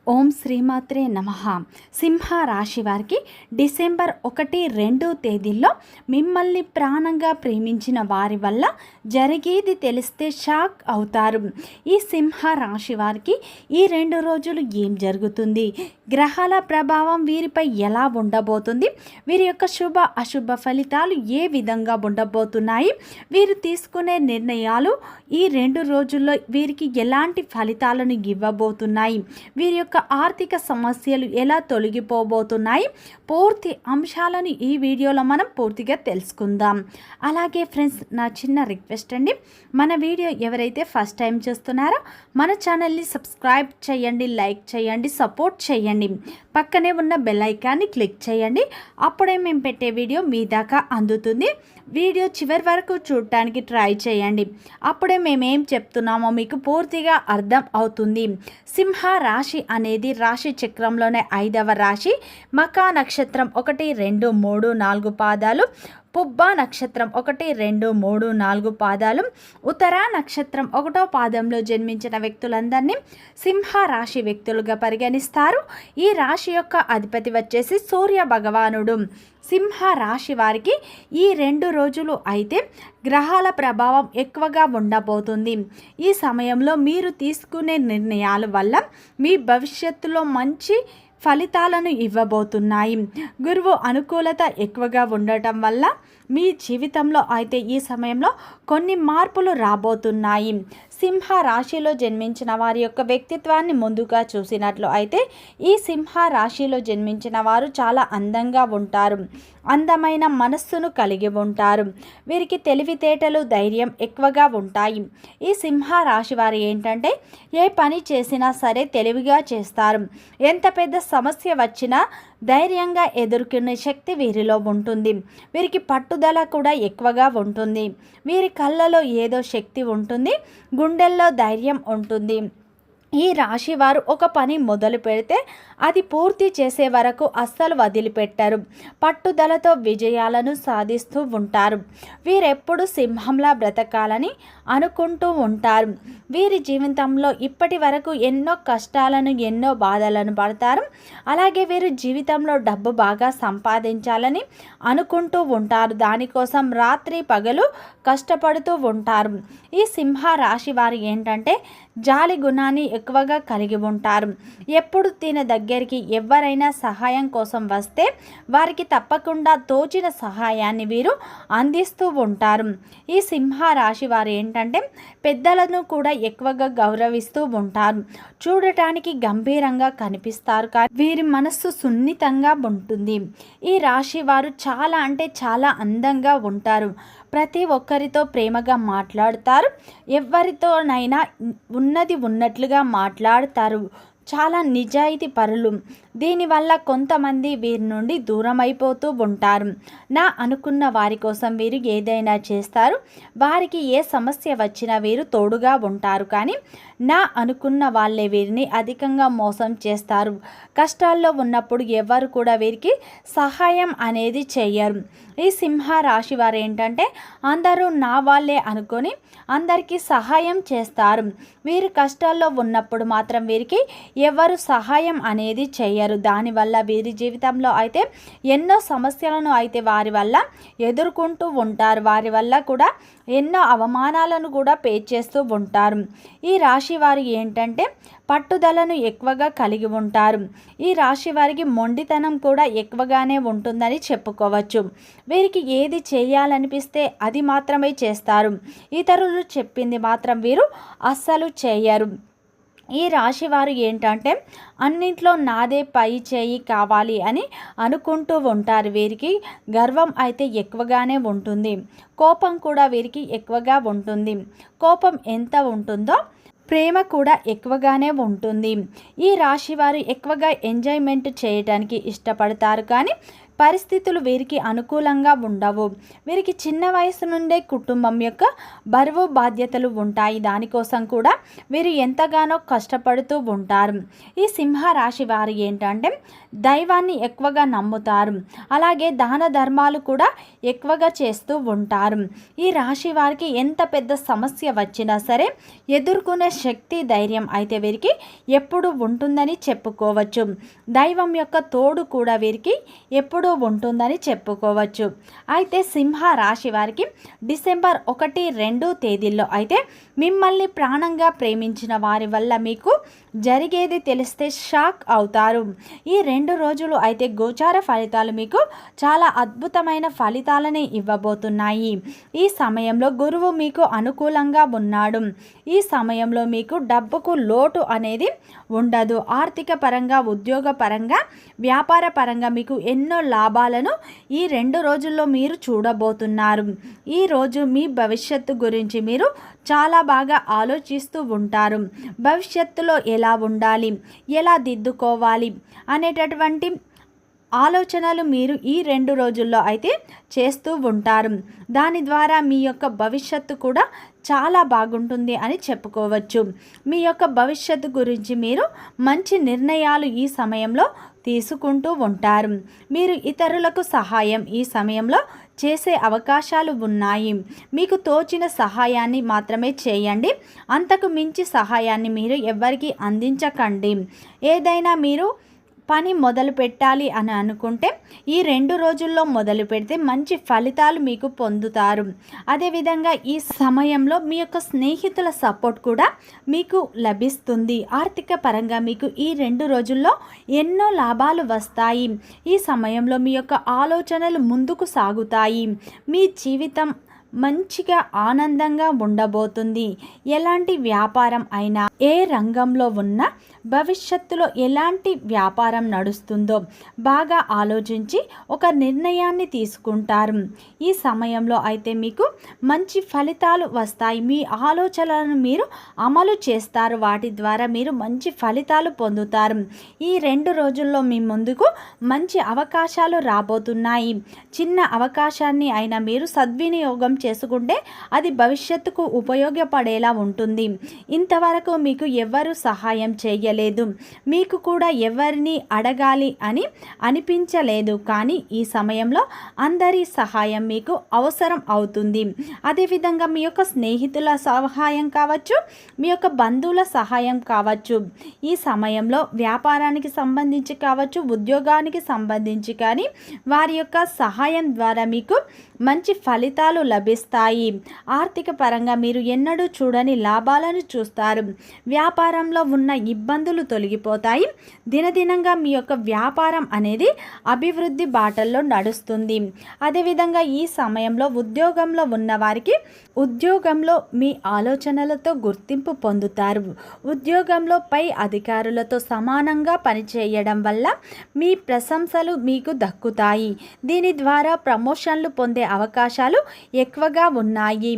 ఓం శ్రీమాత్రే నమః. సింహ రాశి వారికి డిసెంబర్ 1-2 తేదీల్లో మిమ్మల్ని ప్రాణంగా ప్రేమించిన వారి వల్ల జరిగేది తెలిస్తే షాక్ అవుతారు. ఈ సింహ రాశి వారికి ఈ 2 రోజులు ఏం జరుగుతుంది, గ్రహాల ప్రభావం వీరిపై ఎలా ఉండబోతుంది, వీరి యొక్క శుభ అశుభ ఫలితాలు ఏ విధంగా ఉండబోతున్నాయి, వీరు తీసుకునే నిర్ణయాలు ఈ 2 రోజుల్లో వీరికి ఎలాంటి ఫలితాలను ఇవ్వబోతున్నాయి, వీరి యొక్క ఆర్థిక సమస్యలు ఎలా తొలగిపోబోతున్నాయి, పూర్తి అంశాలను ఈ వీడియోలో మనం పూర్తిగా తెలుసుకుందాం. అలాగే ఫ్రెండ్స్, నా చిన్న రిక్వెస్ట్ అండి, మన వీడియో ఎవరైతే ఫస్ట్ టైం చూస్తున్నారో మన ఛానల్ని సబ్స్క్రైబ్ చేయండి, లైక్ చేయండి, సపోర్ట్ చేయండి, పక్కనే ఉన్న బెల్ ఐకాన్ని క్లిక్ చేయండి. అప్పుడే మేము పెట్టే వీడియో మీ దాకా అందుతుంది. వీడియో చివరి వరకు చూడటానికి ట్రై చేయండి, అప్పుడే మేమేం చెప్తున్నామో మీకు పూర్తిగా అర్థం అవుతుంది. సింహ రాశి అనేది రాశి చక్రంలోనే 5వ రాశి. మకా నక్షత్రం 1, 2, 3, 4 పాదాలు, పుబ్బ నక్షత్రం 1, 2, 3, 4 పాదాలు, ఉత్తరా నక్షత్రం 1వ పాదంలో జన్మించిన వ్యక్తులందరినీ సింహ రాశి వ్యక్తులుగా పరిగణిస్తారు. ఈ రాశి యొక్క అధిపతి వచ్చేసి సూర్య భగవానుడు. సింహ రాశి వారికి ఈ 2 రోజులు అయితే గ్రహాల ప్రభావం ఎక్కువగా ఉండబోతుంది. ఈ సమయంలో మీరు తీసుకునే నిర్ణయాల వల్ల మీ భవిష్యత్తులో మంచి ఫలితాలను ఇవ్వబోతున్నాయి. గురువు అనుకూలత ఎక్కువగా ఉండటం వల్ల మీ జీవితంలో అయితే ఈ సమయంలో కొన్ని మార్పులు రాబోతున్నాయి. సింహ రాశిలో జన్మించిన వారి యొక్క వ్యక్తిత్వాన్ని ముందుగా చూసినట్లు అయితే ఈ సింహ రాశిలో జన్మించిన వారు చాలా అందంగా ఉంటారు, అందమైన మనస్సును కలిగి ఉంటారు. వీరికి తెలివితేటలు, ధైర్యం ఎక్కువగా ఉంటాయి. ఈ సింహ రాశి వారు ఏంటంటే ఏ పని చేసినా సరే తెలివిగా చేస్తారు. ఎంత పెద్ద సమస్య వచ్చినా ధైర్యంగా ఎదుర్కొనే శక్తి వీరిలో ఉంటుంది. వీరికి పట్టుదల కూడా ఎక్కువగా ఉంటుంది. వీరి కళ్ళలో ఏదో శక్తి ఉంటుంది, గుండెల్లో ధైర్యం ఉంటుంది. ఈ రాశి వారు ఒక పని మొదలు పెడితే అది పూర్తి చేసే వరకు అస్సలు వదిలిపెట్టరు. పట్టుదలతో విజయాలను సాధిస్తూ ఉంటారు. వీరెప్పుడు సింహంలా బ్రతకాలని అనుకుంటూ ఉంటారు. వీరి జీవితంలో ఇప్పటి వరకు ఎన్నో కష్టాలను, ఎన్నో బాధలను పడతారు. అలాగే వీరు జీవితంలో డబ్బు బాగా సంపాదించాలని అనుకుంటూ ఉంటారు. దానికోసం రాత్రి పగలు కష్టపడుతూ ఉంటారు. ఈ సింహ రాశి వారు ఏంటంటే జాలి గుణాన్ని ఎక్కువగా కలిగి ఉంటారు. ఎప్పుడు దీని దగ్గరికి ఎవరైనా సహాయం కోసం వస్తే వారికి తప్పకుండా తోచిన సహాయాన్ని వీరు అందిస్తూ ఉంటారు. ఈ సింహ రాశి వారు ఏంటంటే పెద్దలను కూడా ఎక్కువగా గౌరవిస్తూ ఉంటారు. చూడటానికి గంభీరంగా కనిపిస్తారు, కానీ వీరి మనస్సు సున్నితంగా ఉంటుంది. ఈ రాశి వారు చాలా అంటే చాలా అందంగా ఉంటారు. ప్రతి ఒక్కరితో ప్రేమగా మాట్లాడతారు. ఎవరితోనైనా ఉన్నది ఉన్నట్లుగా మాట్లాడతారు. చాలా నిజాయితీ పరులు. దీనివల్ల కొంతమంది వీరి నుండి దూరం అయిపోతూ ఉంటారు. నా అనుకున్న వారి కోసం వీరు ఏదైనా చేస్తారు. వారికి ఏ సమస్య వచ్చినా వీరు తోడుగా ఉంటారు, కానీ నా అనుకున్న వాళ్ళే వీరిని అధికంగా మోసం చేస్తారు. కష్టాల్లో ఉన్నప్పుడు ఎవరు కూడా వీరికి సహాయం అనేది చేయరు. ఈ సింహ రాశి వారు ఏంటంటే అందరూ నా వాళ్ళే అనుకొని అందరికీ సహాయం చేస్తారు. వీరు కష్టాల్లో ఉన్నప్పుడు మాత్రం వీరికి ఎవరు సహాయం అనేది చేయరు. దానివల్ల వీరి జీవితంలో అయితే ఎన్నో సమస్యలను అయితే వారి వల్ల ఎదుర్కొంటూ ఉంటారు. వారి వల్ల కూడా ఎన్నో అవమానాలను కూడా పే చేస్తూ ఉంటారు. ఈ రాశి వారు ఏంటంటే పట్టుదలను ఎక్కువగా కలిగి ఉంటారు. ఈ రాశి వారికి మొండితనం కూడా ఎక్కువగానే ఉంటుందని చెప్పుకోవచ్చు. వీరికి ఏది చేయాలనిపిస్తే అది మాత్రమే చేస్తారు. ఇతరులు చెప్పింది మాత్రం వీరు అస్సలు చేయరు. ఈ రాశి వారు ఏంటంటే అన్నింట్లో నాదే పై చేయి కావాలి అని అనుకుంటూ ఉంటారు. వీరికి గర్వం అయితే ఎక్కువగానే ఉంటుంది. కోపం కూడా వీరికి ఎక్కువగా ఉంటుంది. కోపం ఎంత ఉంటుందో ప్రేమ కూడా ఎక్కువగానే ఉంటుంది. ఈ రాశి వారు ఎక్కువగా ఎంజాయ్మెంట్ చేయడానికి ఇష్టపడతారు, కానీ పరిస్థితులు వీరికి అనుకూలంగా ఉండవు. వీరికి చిన్న వయసు నుండే కుటుంబం యొక్క బరువు బాధ్యతలు ఉంటాయి. దానికోసం కూడా వీరు ఎంతగానో కష్టపడుతూ ఉంటారు. ఈ సింహ రాశి వారు ఏంటంటే దైవాన్ని ఎక్కువగా నమ్ముతారు. అలాగే దాన ధర్మాలు కూడా ఎక్కువగా చేస్తూ ఉంటారు. ఈ రాశి వారికి ఎంత పెద్ద సమస్య వచ్చినా సరే ఎదుర్కొనే శక్తి, ధైర్యం అయితే వీరికి ఎప్పుడూ ఉంటుందని చెప్పుకోవచ్చు. దైవం యొక్క తోడు కూడా వీరికి ఎప్పుడూ ఉంటుందని చెప్పుకోవచ్చు. అయితే సింహ రాశి వారికి డిసెంబర్ 1, 2 తేదీల్లో అయితే మిమ్మల్ని ప్రాణంగా ప్రేమించిన వారి వల్ల మీకు జరిగేది తెలిస్తే షాక్ అవుతారు. ఈ 2 రోజులు అయితే గోచార ఫలితాలు మీకు చాలా అద్భుతమైన ఫలితాలని ఇవ్వబోతున్నాయి. ఈ సమయంలో గురువు మీకు అనుకూలంగా ఉన్నాడు. ఈ సమయంలో మీకు డబ్బుకు లోటు అనేది ఉండదు. ఆర్థిక పరంగా, ఉద్యోగ పరంగా, వ్యాపార పరంగా మీకు ఎన్నో లాభాలను ఈ 2 రోజుల్లో మీరు చూడబోతున్నారు. ఈరోజు మీ భవిష్యత్తు గురించి మీరు చాలా బాగా ఆలోచిస్తూ ఉంటారు. భవిష్యత్తులో ఎలా ఉండాలి, ఎలా దిద్దుకోవాలి అనేటటువంటి ఆలోచనలు మీరు ఈ 2 రోజుల్లో అయితే చేస్తూ ఉంటారు. దాని ద్వారా మీ యొక్క భవిష్యత్తు కూడా చాలా బాగుంటుంది అని చెప్పుకోవచ్చు. మీ యొక్క భవిష్యత్తు గురించి మీరు మంచి నిర్ణయాలు ఈ సమయంలో తీసుకుంటూ ఉంటారు. మీరు ఇతరులకు సహాయం ఈ సమయంలో చేసే అవకాశాలు ఉన్నాయి. మీకు తోచిన సహాయాన్ని మాత్రమే చేయండి. అంతకు మించి సహాయాన్ని మీరు ఎవరికి అందించకండి. ఏదైనా మీరు పని మొదలు పెట్టాలి అని అనుకుంటే ఈ 2 రోజుల్లో మొదలు పెడితే మంచి ఫలితాలు మీకు పొందుతారు. అదేవిధంగా ఈ సమయంలో మీ యొక్క స్నేహితుల సపోర్ట్ కూడా మీకు లభిస్తుంది. ఆర్థిక పరంగా మీకు ఈ 2 రోజుల్లో ఎన్నో లాభాలు వస్తాయి. ఈ సమయంలో మీ యొక్క ఆలోచనలు ముందుకు సాగుతాయి. మీ జీవితం మంచిగా ఆనందంగా ఉండబోతుంది. ఎలాంటి వ్యాపారం అయినా, ఏ రంగంలో ఉన్నా భవిష్యత్తులో ఎలాంటి వ్యాపారం నడుస్తుందో బాగా ఆలోచించి ఒక నిర్ణయాన్ని తీసుకుంటారు. ఈ సమయంలో అయితే మీకు మంచి ఫలితాలు వస్తాయి. మీ ఆలోచనలను మీరు అమలు చేస్తారు. వాటి ద్వారా మీరు మంచి ఫలితాలు పొందుతారు. ఈ 2 రోజుల్లో మీ ముందుకు మంచి అవకాశాలు రాబోతున్నాయి. చిన్న అవకాశాన్ని అయినా మీరు సద్వినియోగం చేసుకుంటే అది భవిష్యత్తుకు ఉపయోగపడేలా ఉంటుంది. ఇంతవరకు మీకు ఎవరు సహాయం చేయలేదు, మీకు కూడా ఎవరిని అడగాలి అని అనిపించలేదు. కానీ ఈ సమయంలో అందరి సహాయం మీకు అవసరం అవుతుంది. అదేవిధంగా మీ యొక్క స్నేహితుల సహాయం కావచ్చు, మీ యొక్క బంధువుల సహాయం కావచ్చు. ఈ సమయంలో వ్యాపారానికి సంబంధించి కావచ్చు, ఉద్యోగానికి సంబంధించి కానీ వారి యొక్క సహాయం ద్వారా మీకు మంచి ఫలితాలు లభిస్తాయి. ఆర్థిక పరంగా మీరు ఎన్నడూ చూడని లాభాలను చూస్తారు. వ్యాపారంలో ఉన్న ఇబ్బందులు తొలగిపోతాయి. దినదినంగా మీ యొక్క వ్యాపారం అనేది అభివృద్ధి బాటల్లో నడుస్తుంది. అదేవిధంగా ఈ సమయంలో ఉద్యోగంలో ఉన్నవారికి ఉద్యోగంలో మీ ఆలోచనలతో గుర్తింపు పొందుతారు. ఉద్యోగంలో పై అధికారులతో సమానంగా పనిచేయడం వల్ల మీ ప్రశంసలు మీకు దక్కుతాయి. దీని ద్వారా ప్రమోషన్లు పొందే అవకాశాలు ఎక్కువగా ఉన్నాయి.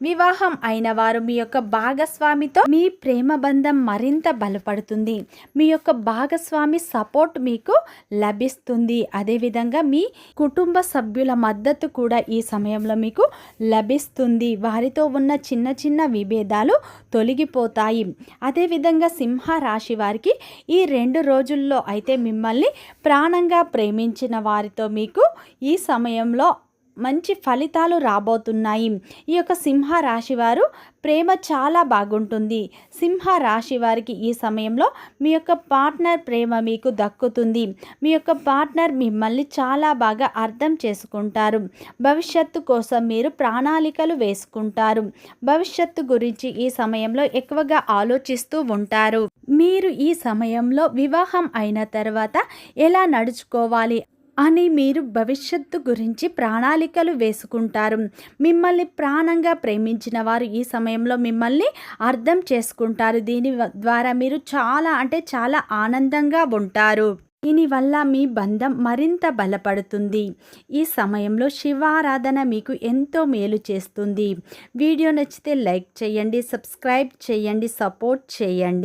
వివాహం అయిన వారు మీ యొక్క భాగస్వామితో మీ ప్రేమ బంధం మరింత బలపడుతుంది. మీ యొక్క భాగస్వామి సపోర్ట్ మీకు లభిస్తుంది. అదేవిధంగా మీ కుటుంబ సభ్యుల మద్దతు కూడా ఈ సమయంలో మీకు లభిస్తుంది. వారితో ఉన్న చిన్న చిన్న విభేదాలు తొలగిపోతాయి. అదేవిధంగా సింహ రాశి వారికి ఈ 2 రోజుల్లో అయితే మిమ్మల్ని ప్రాణంగా ప్రేమించిన వారితో మీకు ఈ సమయంలో మంచి ఫలితాలు రాబోతున్నాయి. ఈ యొక్క సింహ రాశి వారు ప్రేమ చాలా బాగుంటుంది. సింహ రాశి వారికి ఈ సమయంలో మీ యొక్క పార్ట్నర్ ప్రేమ మీకు దక్కుతుంది. మీ యొక్క పార్ట్నర్ మిమ్మల్ని చాలా బాగా అర్థం చేసుకుంటారు. భవిష్యత్తు కోసం మీరు ప్రణాళికలు వేసుకుంటారు. భవిష్యత్తు గురించి ఈ సమయంలో ఎక్కువగా ఆలోచిస్తూ ఉంటారు. మీరు ఈ సమయంలో వివాహం అయిన తర్వాత ఎలా నడుచుకోవాలి అని మీరు భవిష్యత్తు గురించి ప్రణాళికలు వేసుకుంటారు. మిమ్మల్ని ప్రాణంగా ప్రేమించిన వారు ఈ సమయంలో మిమ్మల్ని అర్థం చేసుకుంటారు. దీని ద్వారా మీరు చాలా ఆనందంగా ఉంటారు. దీనివల్ల మీ బంధం మరింత బలపడుతుంది. ఈ సమయంలో శివారాధన మీకు ఎంతో మేలు చేస్తుంది. వీడియో నచ్చితే లైక్ చేయండి, సబ్స్క్రైబ్ చేయండి, సపోర్ట్ చేయండి.